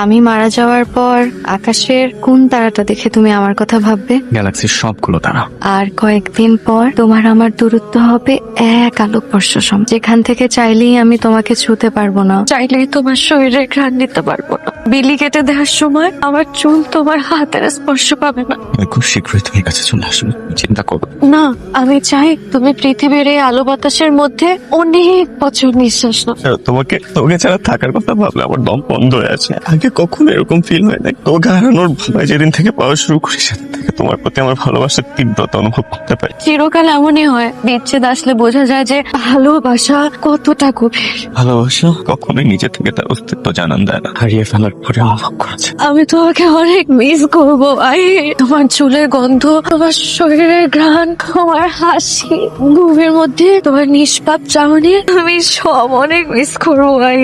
আমি মারা যাওয়ার পর আকাশের কোন তারাটা দেখে তুমি আমার কথা ভাববে? গ্যালাক্সির সবগুলো তারা। আর কয়েকদিন পর তোমার আমার দূরত্ব হবে এক আলোকবর্ষ সম, যেখান থেকে চাইলেই আমি তোমাকে ছুতে পারবো না, চাইলেই তোমার শরীরে ঘ্রাণ নিতে পারবো না। বিলি কেটে দেওয়ার সময় আমার চুল তোমার হাতের স্পর্শ পাবে না। খুব শীঘ্রই তুমি কাছে চলে আসবে, চিন্তা করো না, আমি চাই তুমি পৃথিবীর এই আলো বাতাসের মধ্যে অনেক বছর নিঃশ্বাস নাও। তোমাকে ছাড়া থাকার কথা ভাবলে আমার দম বন্ধ হয়ে আছে। আগে কখনো এরকম ফিল হয় না। তোমাকে হারানোর ভয় যেদিন থেকে পাওয়া শুরু করি, সেদিন থেকে তোমার প্রতি আমার ভালোবাসার তীব্রতা অনুভব করতে পারি। চিরকাল এমনই হয়, বিচ্ছেদ আসলে বোঝা যায় যে ভালোবাসা কতটা গভীর। ভালোবাসা কখনোই নিজে থেকে তার অস্তিত্ব জানান দেয় না, হারিয়ে ফেলার পরে অনুভব করেছে। আমি তোমাকে অনেক মিস করবো ভাই। তোমার চুলের গন্ধ, তোমার শরীরের ঘ্রাণ, তোমার হাসি, ঘুমের মধ্যে তোমার নিষ্পাপ চাহনি, আমি সব অনেক মিস করবো ভাই।